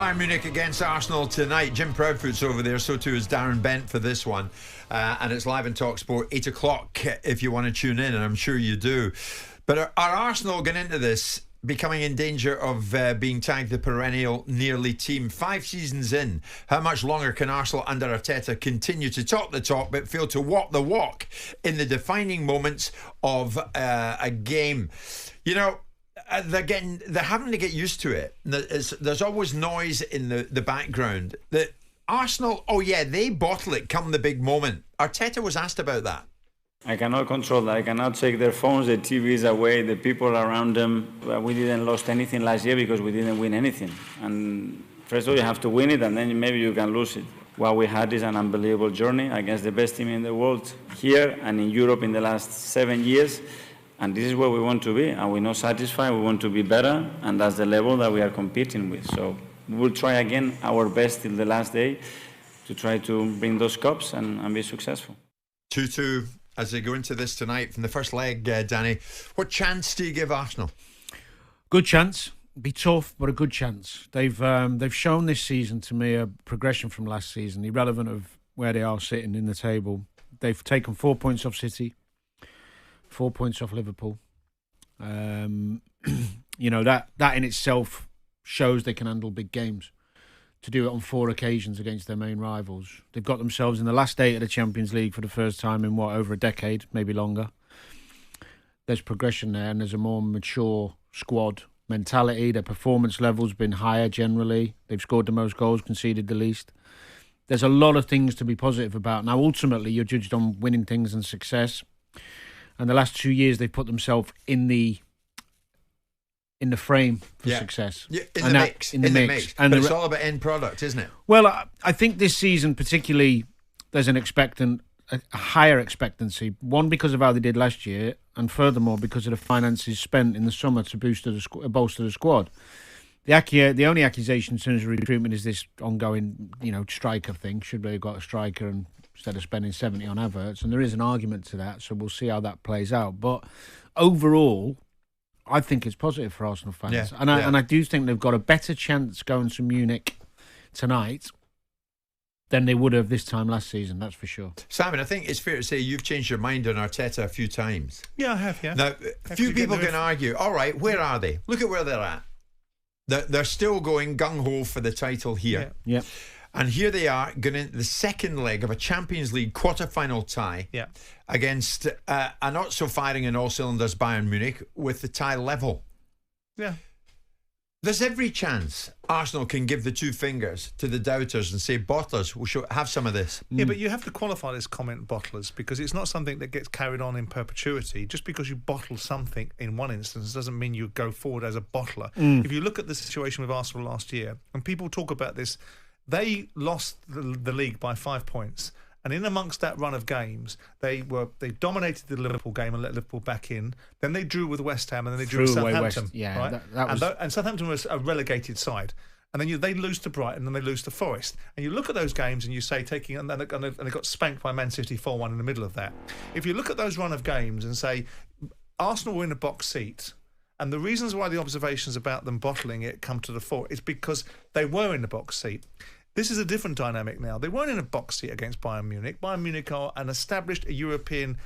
Bayern Munich against Arsenal tonight. Jim Proudfoot's over there, so too is Darren Bent for this one. And it's live on talkSPORT, 8 o'clock if you want to tune in, and I'm sure you do. But are Arsenal going into this becoming in danger of being tagged the perennial nearly team? 5 seasons in, how much longer can Arsenal under Arteta continue to talk the talk but fail to walk the walk in the defining moments of a game? You know, they're having to get used to it. There's always noise in the background. That Arsenal, they bottle it come the big moment. Arteta was asked about that. I cannot control that. I cannot take their phones, the TVs away, the people around them. We didn't lose anything last year because we didn't win anything. And first of all, you have to win it, and then maybe you can lose it. What we had is an unbelievable journey against the best team in the world here and in Europe in the last 7 years. And this is where we want to be, and we're not satisfied. We want to be better, and that's the level that we are competing with. So we will try again our best till the last day to try to bring those cups and be successful. 2-2 as they go into this tonight from the first leg, Danny. What chance do you give Arsenal? Good chance. Be tough, but a good chance. They've shown this season to me a progression from last season, irrelevant of where they are sitting in the table. They've taken 4 points off City, 4 points off Liverpool. You know, that in itself shows they can handle big games. To do it on 4 occasions against their main rivals. They've got themselves in the last 8 of the Champions League for the first time in, over a decade, maybe longer. There's progression there, and there's a more mature squad mentality. Their performance level's been higher generally. They've scored the most goals, conceded the least. There's a lot of things to be positive about. Now, ultimately, you're judged on winning things and success. And the last 2 years, they've put themselves in the frame for success. Yeah, in the mix. And but it's all about end product, isn't it? Well, I think this season particularly, there's a higher expectancy. One, because of how they did last year, and furthermore, because of the finances spent in the summer to bolster the squad. The only accusation in terms of recruitment is this ongoing, striker thing. Should they have got a striker instead of spending 70 on adverts? And there is an argument to that, so we'll see how that plays out. But overall, I think it's positive for Arsenal fans. And I do think they've got a better chance going to Munich tonight than they would have this time last season, that's for sure. Simon, I think it's fair to say you've changed your mind on Arteta a few times. Yeah, I have, yeah. Now, a few people can argue, all right, where are they? Look at where they're at. They're still going gung-ho for the title here. Yeah. And here they are, going into the second leg of a Champions League quarter-final tie against a not-so-firing in all cylinders Bayern Munich with the tie level. Yeah. There's every chance Arsenal can give the 2 fingers to the doubters and say, bottlers, we'll have some of this. Yeah, but you have to qualify this comment, bottlers, because it's not something that gets carried on in perpetuity. Just because you bottle something in one instance doesn't mean you go forward as a bottler. If you look at the situation with Arsenal last year, and people talk about this, they lost the league by 5 points. And in amongst that run of games, they dominated the Liverpool game and let Liverpool back in. Then they drew with West Ham, and then they drew with Southampton. Right? And Southampton was a relegated side. And then they lose to Brighton, and they lose to Forest. And you look at those games, and you say and they got spanked by Man City 4-1 in the middle of that. If you look at those run of games and say Arsenal were in a box seat, and the reasons why the observations about them bottling it come to the fore is because they were in the box seat. This is a different dynamic now. They weren't in a box seat against Bayern Munich. Bayern Munich are an established European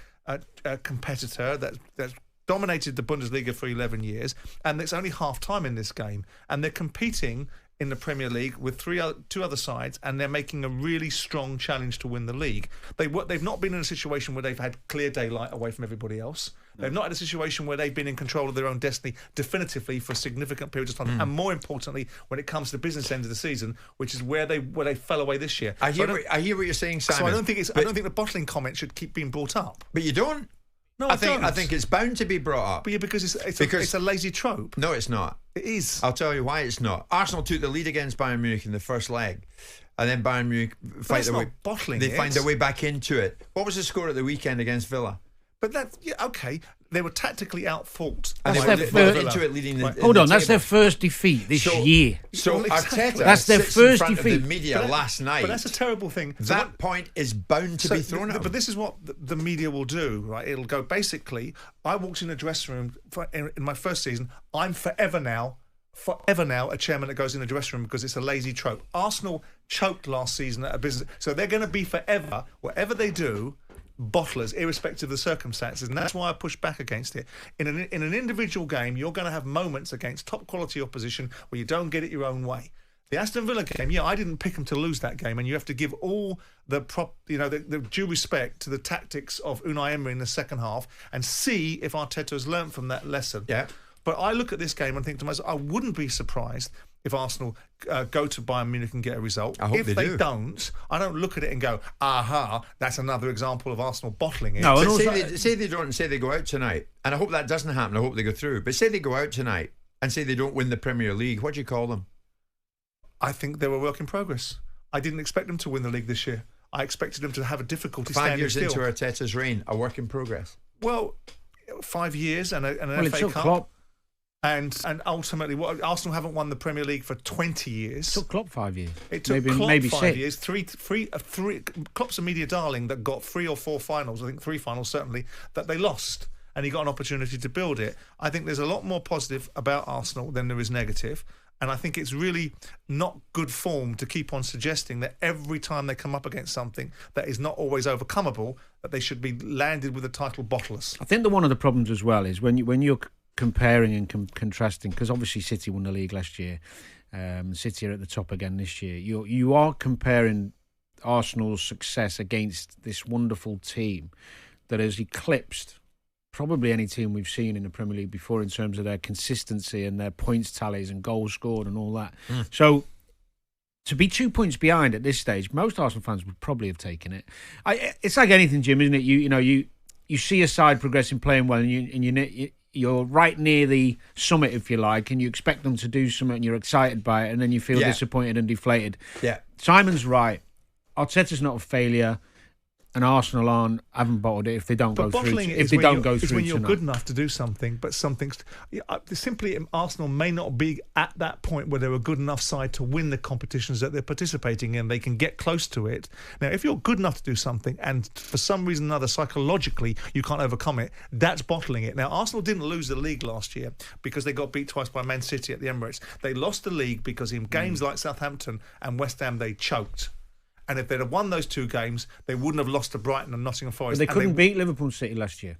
competitor that's dominated the Bundesliga for 11 years, and it's only half-time in this game. And they're competing in the Premier League with 2 other sides, and they're making a really strong challenge to win the league. They've not been in a situation where they've had clear daylight away from everybody else. They've not had a situation where they've been in control of their own destiny definitively for significant periods of time. And more importantly, when it comes to the business end of the season, which is where they fell away this year. I hear what you're saying, Simon. So I don't think the bottling comment should keep being brought up. But you don't? No, I think it's bound to be brought up. But because it's a lazy trope. No, it's not. It is. I'll tell you why it's not. Arsenal took the lead against Bayern Munich in the first leg, and then Bayern Munich find their way back into it. What was the score at the weekend against Villa? But okay. They were tactically out-fought. And they were into it leading the Hold on, that's their first defeat this year. So Arteta that's their first defeat. Of the media last night. But that's a terrible thing. That point is bound to be thrown out. But this is what the media will do, right? It'll go, basically, I walked in a dressing room in my first season, I'm forever now forever now a chairman that goes in the dressing room because it's a lazy trope. Arsenal choked last season at a business, so they're going to be forever, whatever they do, bottlers, irrespective of the circumstances, and that's why I push back against it. In an individual game, you're going to have moments against top quality opposition where you don't get it your own way. The Aston Villa game, I didn't pick them to lose that game, and you have to give all the due respect to the tactics of Unai Emery in the second half and see if Arteta has learned from that lesson. Yeah. But I look at this game and think to myself, I wouldn't be surprised if Arsenal go to Bayern Munich and get a result. I hope if they do. don't, I don't look at it and go, aha, that's another example of Arsenal bottling it. No, and But also, say they don't, and say they go out tonight, and I hope that doesn't happen. I hope they go through. But say they go out tonight and say they don't win the Premier League. What do you call them? I think they were a work in progress. I didn't expect them to win the league this year. I expected them to have a difficulty 5 standing years still. into Arteta's reign, a work in progress. Well, 5 years and an well, it FA took Cup. Klopp. And ultimately, Arsenal haven't won the Premier League for 20 years. It took Klopp 5 years. It took Klopp maybe 5 6. years. Three. Klopp's a media darling that got 3 or 4 finals, I think 3 finals certainly, that they lost. And he got an opportunity to build it. I think there's a lot more positive about Arsenal than there is negative. And I think it's really not good form to keep on suggesting that every time they come up against something that is not always overcomable, that they should be landed with the title bottlers. I think that one of the problems as well is when you're comparing and contrasting, because obviously City won the league last year, City are at the top again this year. You are comparing Arsenal's success against this wonderful team that has eclipsed probably any team we've seen in the Premier League before in terms of their consistency and their points tallies and goals scored and all that. So to be 2 points behind at this stage, most Arsenal fans would probably have taken it. It's like anything, Jim, isn't it? You see a side progressing, playing well, and you're right near the summit, if you like, and you expect them to do something and you're excited by it, and then you feel disappointed and deflated. Yeah. Simon's right. Arteta's not a failure, and Arsenal haven't bottled it if they don't go through. If they don't go through, it's when you're tonight. good enough to do something, but something's simply Arsenal may not be at that point where they're a good enough side to win the competitions that they're participating in. They can get close to it. Now, if you're good enough to do something, and for some reason or another, psychologically, you can't overcome it, that's bottling it. Now, Arsenal didn't lose the league last year because they got beat twice by Man City at the Emirates. They lost the league because in games like Southampton and West Ham, they choked. And if they'd have won those 2 games, they wouldn't have lost to Brighton and Nottingham Forest. But they couldn't beat Liverpool City last year.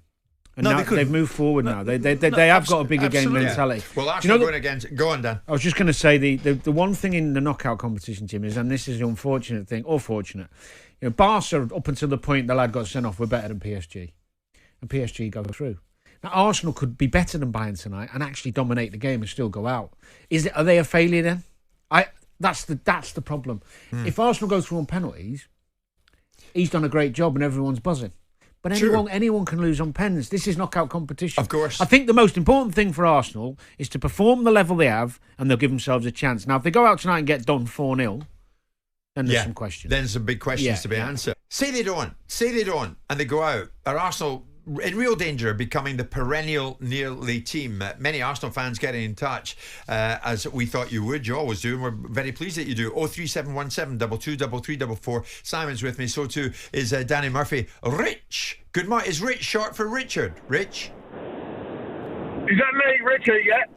And No, now they couldn't. they've moved forward now. They have got a bigger game absolutely. mentality. Well, Do Arsenal you know going against... Go on, Dan. I was just going to say the one thing in the knockout competition, Jim, is, and this is the unfortunate thing, or fortunate, Barca, up until the point the lad got sent off, were better than PSG. And PSG go through. Now, Arsenal could be better than Bayern tonight and actually dominate the game and still go out. Are they a failure then? That's the problem. If Arsenal go through on penalties, he's done a great job and everyone's buzzing. But anyone can lose on pens. This is knockout competition. Of course. I think the most important thing for Arsenal is to perform the level they have, and they'll give themselves a chance. Now, if they go out tonight and get done 4-0, then there's some questions. Then some big questions to be answered. Say they don't, and they go out. Are Arsenal in real danger of becoming the perennial nearly team? Many Arsenal fans getting in touch, as we thought you would. You always do, and we're very pleased that you do. 03717 223344. Simon's with me, so too is Danny Murphy. Rich, good morning. Is Rich short for Richard? Rich? Is that me, Richard, yeah?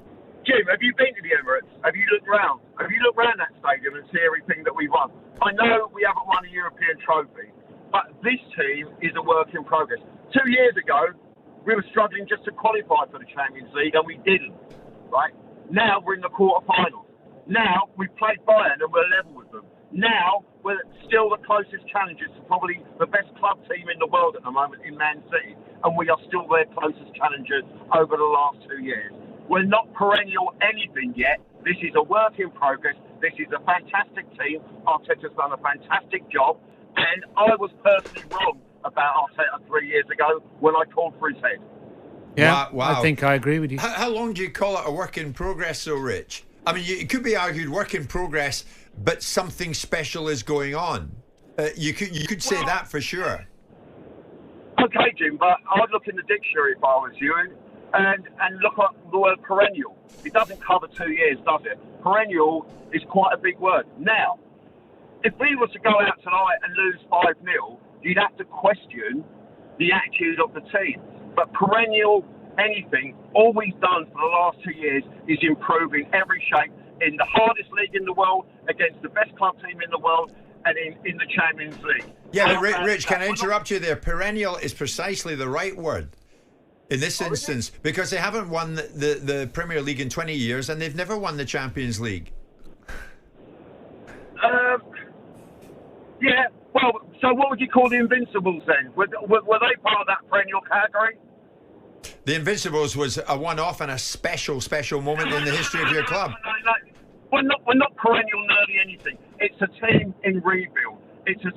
Jim, have you been to the Emirates? Have you looked round? Have you looked round that stadium and see everything that we've won? I know we haven't won a European trophy, but this team is a work in progress. 2 years ago, we were struggling just to qualify for the Champions League, and we didn't, right? Now we're in the quarterfinals. Now we've played Bayern and we're level with them. Now we're still the closest challengers to probably the best club team in the world at the moment in Man City, and we are still their closest challengers over the last 2 years. We're not perennial anything yet. This is a work in progress. This is a fantastic team. Arteta's done a fantastic job, and I was personally wrong about Arteta 3 years ago when I called for his head. Yeah, Wow. I think I agree with you. How long do you call it a work in progress, so Rich? I mean, it could be argued work in progress, but something special is going on. You could say that for sure. Okay, Jim, but I'd look in the dictionary if I was you and look at the word perennial. It doesn't cover 2 years, does it? Perennial is quite a big word. Now, if we were to go out tonight and lose 5-0, you'd have to question the attitude of the team. But perennial anything, all we've done for the last 2 years is improve in every shape in the hardest league in the world, against the best club team in the world, and in the Champions League. Yeah, but Rich, can I interrupt you there? Perennial is precisely the right word in this instance, because they haven't won the Premier League in 20 years and they've never won the Champions League. Yeah, well, so what would you call the Invincibles then? Were they part of that perennial category? The Invincibles was a one-off and a special moment in the history of your club. No. We're not perennial nerdy anything. It's a team in rebuild. It's a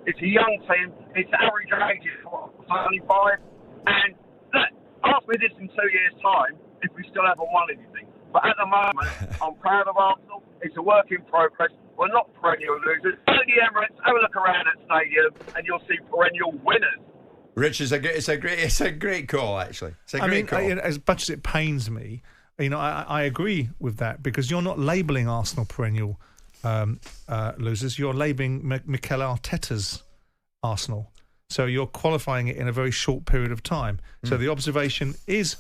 It's a young team. Its average age is 25. And look, ask me this in 2 years' time if we still haven't won anything. But at the moment, I'm proud of Arsenal. It's a work in progress. We're not perennial losers. Go to the Emirates, have a look around that stadium, and you'll see perennial winners. Rich, it's a great call, actually. It's a great call. As much as it pains me, I agree with that, because you're not labelling Arsenal perennial losers. You're labelling Mikel Arteta's Arsenal. So you're qualifying it in a very short period of time. So the observation is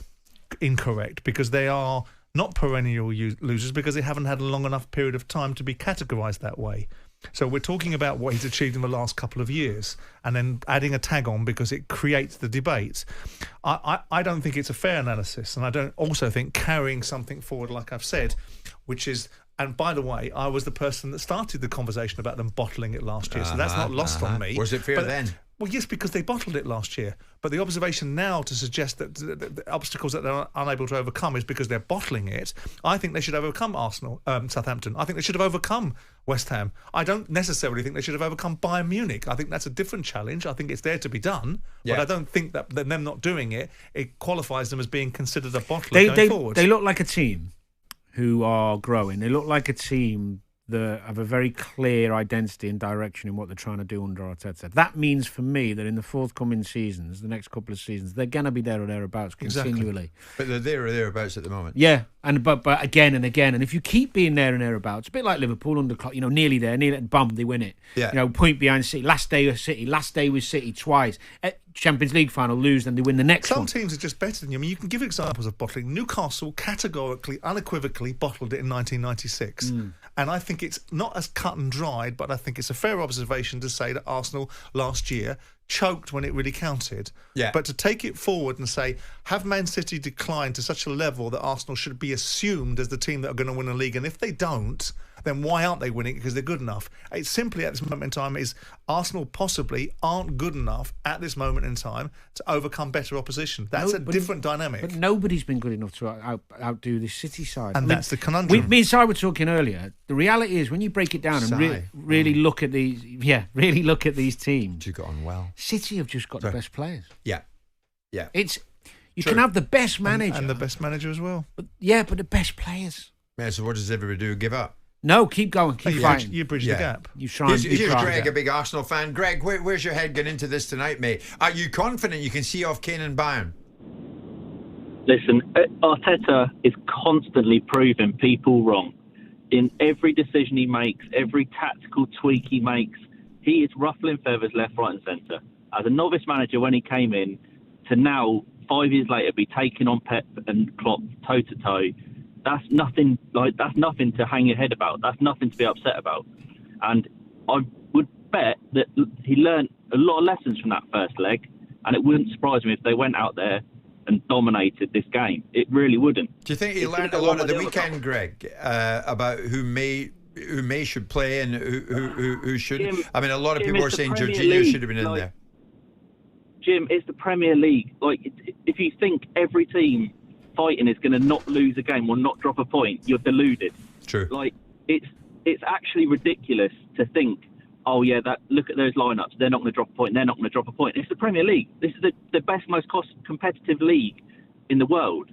incorrect, because they are not perennial losers, because they haven't had a long enough period of time to be categorised that way. So we're talking about what he's achieved in the last couple of years, and then adding a tag on because it creates the debate. I don't think it's a fair analysis, and I don't also think carrying something forward, like I've said, which is, and by the way, I was the person that started the conversation about them bottling it last year, so that's not lost on me. Was it fair then? Well, yes, because they bottled it last year. But the observation now to suggest that the obstacles that they're unable to overcome is because they're bottling it, I think they should have overcome Southampton. I think they should have overcome West Ham. I don't necessarily think they should have overcome Bayern Munich. I think that's a different challenge. I think it's there to be done. Yeah. But I don't think that them not doing it qualifies them as being considered a bottler going forward. They look like a team who are growing. They look like a team that have a very clear identity and direction in what they're trying to do under Arteta. That means for me that in the forthcoming seasons, the next couple of seasons, they're going to be there or thereabouts continually. Exactly. But they're there or thereabouts at the moment. Yeah, but again and again, and if you keep being there and thereabouts, a bit like Liverpool under Klopp, nearly there, bum, they win it. Yeah. Point behind City. Last day with City twice. Champions League final, lose, then they win the next one. Some teams are just better than you. I mean, you can give examples of bottling. Newcastle categorically, unequivocally bottled it in 1996. And I think it's not as cut and dried, but I think it's a fair observation to say that Arsenal last year choked when it really counted. Yeah. But to take it forward and say, have Man City declined to such a level that Arsenal should be assumed as the team that are going to win a league? And if they don't, then why aren't they winning? Because they're good enough. It's simply at this moment in time is Arsenal possibly aren't good enough at this moment in time to overcome better opposition. That's a different dynamic. But nobody's been good enough to outdo the City side. And that's the conundrum. Me and Si were talking earlier. The reality is, when you break it down and really look at these, teams. You got on well. City have just got the best players. Yeah. You can have the best manager and the best manager as well. But the best players. Yeah. So what does everybody do? Give up? No, keep going, keep fighting. You bridge the gap. Here's Greg, a big Arsenal fan. Greg, where's your head going into this tonight, mate? Are you confident you can see off Kane and Bayern? Listen, Arteta is constantly proving people wrong. In every decision he makes, every tactical tweak he makes, he is ruffling feathers left, right and centre. As a novice manager when he came in, to now, 5 years later, be taking on Pep and Klopp toe-to-toe, that's nothing to hang your head about. That's nothing to be upset about. And I would bet that he learned a lot of lessons from that first leg, and it wouldn't surprise me if they went out there and dominated this game. It really wouldn't. Do you think he learned a lot at the weekend, Greg, about who should play and who shouldn't? I mean, a lot of people are saying Jorginho should have been in there. Jim, it's the Premier League. Like, if you think every team fighting is going to not lose a game or not drop a point, you're deluded. True. Like, it's actually ridiculous to think, oh yeah, look at those lineups. They're not going to drop a point. They're not going to drop a point. It's the Premier League. This is the best, most competitive league in the world.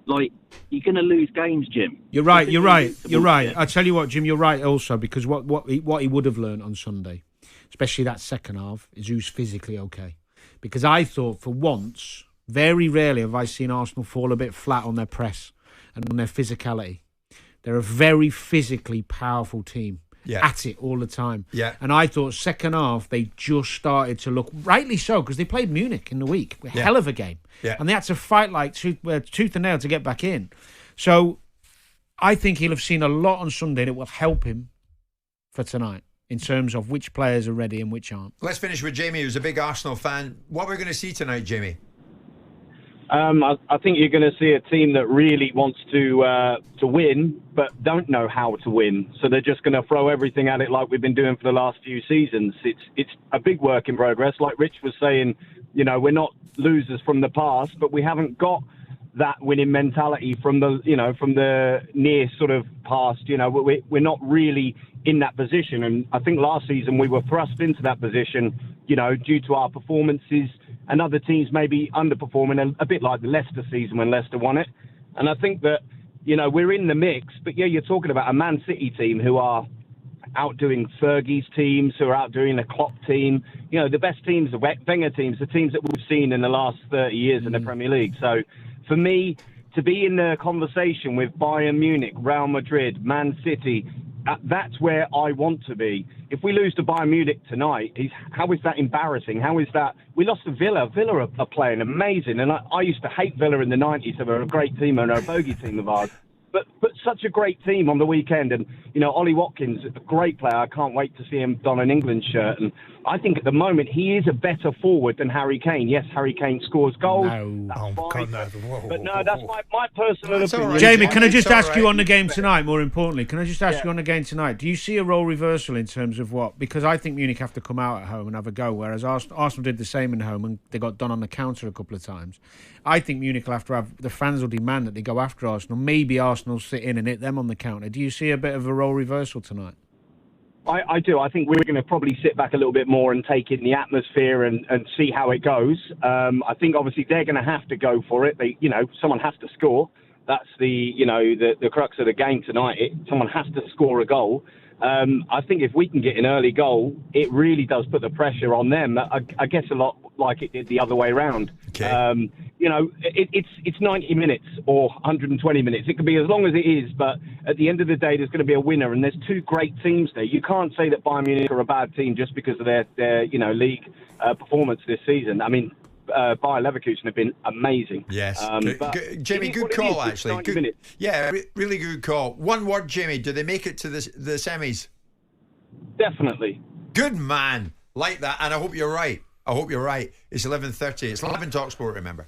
Like, you're going to lose games, Jim. You're right. I tell you what, Jim, you're right also, because what he would have learned on Sunday, especially that second half, is who's physically okay. Because I thought for once, very rarely have I seen Arsenal fall a bit flat on their press and on their physicality. They're a very physically powerful team. at it all the time. Yeah. And I thought second half they just started to look, rightly so, because they played Munich in the week. A hell of a game. Yeah. And they had to fight like tooth and nail to get back in. So I think he'll have seen a lot on Sunday that will help him for tonight in terms of which players are ready and which aren't. Let's finish with Jamie, who's a big Arsenal fan. What are we going to see tonight, Jamie? I think you're going to see a team that really wants to win, but don't know how to win. So they're just going to throw everything at it like we've been doing for the last few seasons. It's a big work in progress. Like Rich was saying, we're not losers from the past, but we haven't got that winning mentality from the near sort of past. We're not really in that position. And I think last season we were thrust into that position, due to our performances. And other teams maybe underperforming, a bit like the Leicester season when Leicester won it. And I think that, we're in the mix. But, you're talking about a Man City team who are outdoing Fergie's teams, who are outdoing the Klopp team. The best teams, the Wenger teams, the teams that we've seen in the last 30 years in the Premier League. So, for me, to be in the conversation with Bayern Munich, Real Madrid, Man City, that's where I want to be. If we lose to Bayern Munich tonight, how is that embarrassing? How is that? We lost to Villa. Villa are playing amazing. And I used to hate Villa in the 90s. They were a great team and they're a bogey team of ours. But such a great team on the weekend. And, Ollie Watkins, a great player. I can't wait to see him don an England shirt. And I think at the moment he is a better forward than Harry Kane. Yes, Harry Kane scores goals. No. God, no. But no, that's my personal opinion. right. Jamie, can I just It's all ask you right. on the game tonight, more importantly, can I just ask you on the game tonight, do you see a role reversal in terms of what? Because I think Munich have to come out at home and have a go, whereas Arsenal did the same in home and they got done on the counter a couple of times. I think Munich will have to have, the fans will demand that they go after Arsenal. Maybe Arsenal sit in and hit them on the counter. Do you see a bit of a role reversal tonight? I do. I think we're going to probably sit back a little bit more and take in the atmosphere and see how it goes. I think obviously they're going to have to go for it. Someone has to score. That's the crux of the game tonight. Someone has to score a goal. I think if we can get an early goal, it really does put the pressure on them. I guess a lot like it did the other way around. Okay. It's 90 minutes or 120 minutes. It could be as long as it is, but at the end of the day, there's going to be a winner, and there's two great teams there. You can't say that Bayern Munich are a bad team just because of their league performance this season. I mean, Bayer Leverkusen have been amazing. Yes. it Jamie, is good what it call, is. actually. 90 minutes. Yeah, really good call. One word, Jamie. Do they make it to the semis? Definitely. Good man. Like that. And I hope you're right. It's 11:30. It's live in talkSPORT, remember.